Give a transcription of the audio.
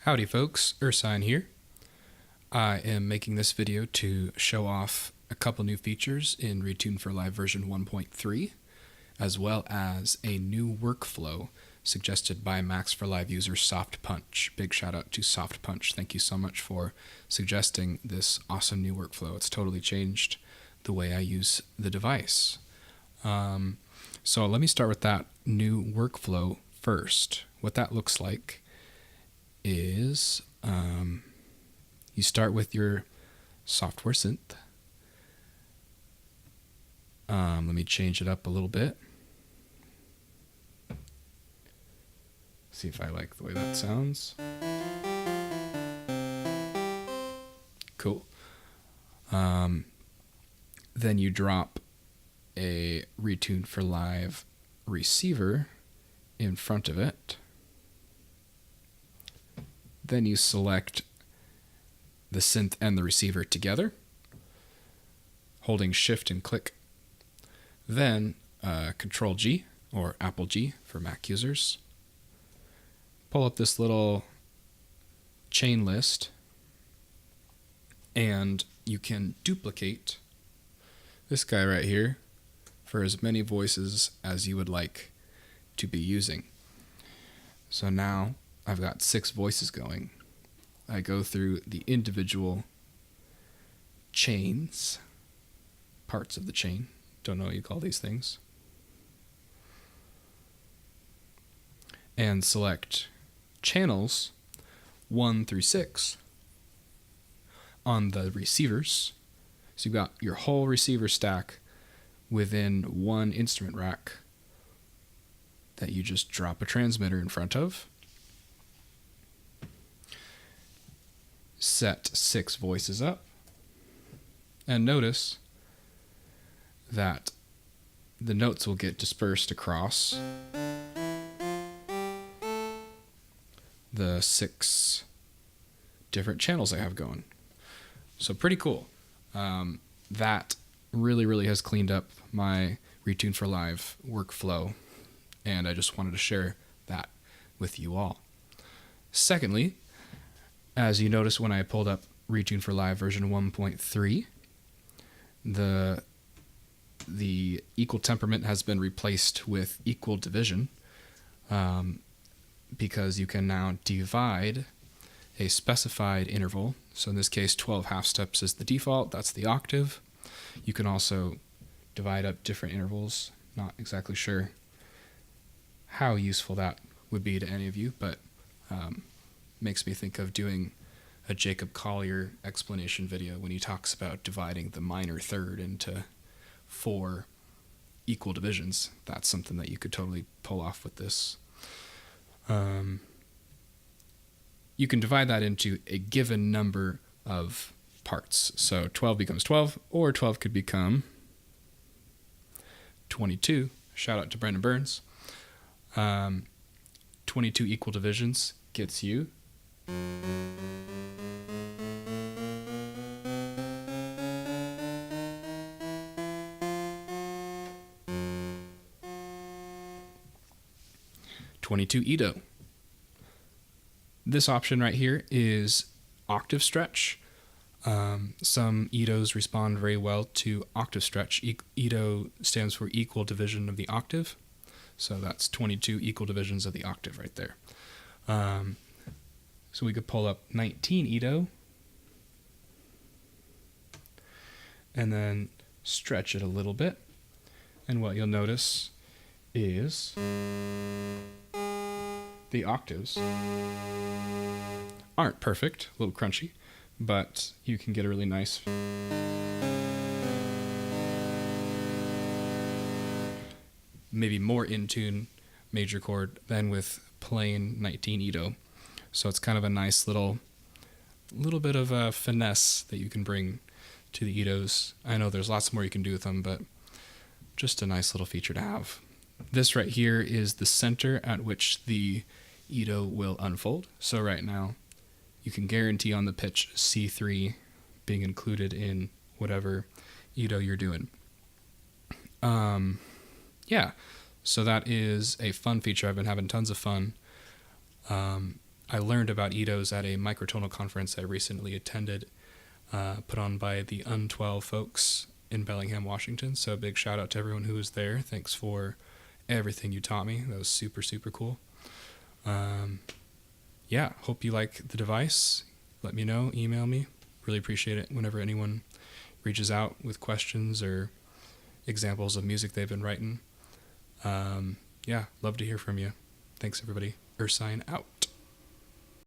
Howdy folks, Ursine here. I am making this video to show off a couple new features in Retune for Live version 1.3, as well as a new workflow suggested by Max for Live user softpunch. Big shout out to softpunch. Thank you so much for suggesting this awesome new workflow. It's totally changed the way I use the device. So let me start with that new workflow first. What that looks like is you start with your software synth. Let me change it up a little bit. See if I like the way that sounds. Cool. Then you drop a Retune for Live receiver in front of it. Then you select the synth and the receiver together, holding Shift and click. Then Control G, or Apple G for Mac users. Pull up this little chain list, and you can duplicate this guy right here for as many voices as you would like to be using. So now I've got 6 voices going. I go through the individual chains, parts of the chain. Don't know what you call these things. And select channels 1 through 6 on the receivers. So you've got your whole receiver stack within one instrument rack that you just drop a transmitter in front of. Set 6 voices up, and notice that the notes will get dispersed across the 6 different channels I have going. So pretty cool. That really has cleaned up my Retune for Live workflow, and I just wanted to share that with you all. Secondly, as you notice when I pulled up Retune for Live version 1.3, the equal temperament has been replaced with equal division, because you can now divide a specified interval. So in this case, 12 half steps is the default. That's the octave. You can also divide up different intervals. Not exactly sure how useful that would be to any of you, but makes me think of doing a Jacob Collier explanation video when he talks about dividing the minor third into 4 equal divisions. That's something that you could totally pull off with this. You can divide that into a given number of parts. So 12 becomes 12, or 12 could become 22. Shout out to Brendan Burns. 22 equal divisions gets you 22 EDO. This option right here is octave stretch. Some EDOs respond very well to octave stretch. EDO stands for equal division of the octave. So that's 22 equal divisions of the octave right there. So we could pull up 19 EDO and then stretch it a little bit. And what you'll notice is the octaves aren't perfect, a little crunchy, but you can get a really nice maybe more in tune major chord than with plain 19 EDO. So it's kind of a nice little bit of a finesse that you can bring to the EDOs. I know there's lots more you can do with them, but just a nice little feature to have. This right here is the center at which the EDO will unfold. So right now, you can guarantee on the pitch C3 being included in whatever EDO you're doing. Yeah, so that is a fun feature. I've been having tons of fun. I learned about EDOs at a microtonal conference I recently attended, put on by the Un12 folks in Bellingham, Washington. So a big shout out to everyone who was there. Thanks for everything you taught me. That was super, super cool. Yeah, hope you like the device. Let me know, email me. Really appreciate it whenever anyone reaches out with questions or examples of music they've been writing. Yeah, love to hear from you. Thanks, everybody. Ursine out.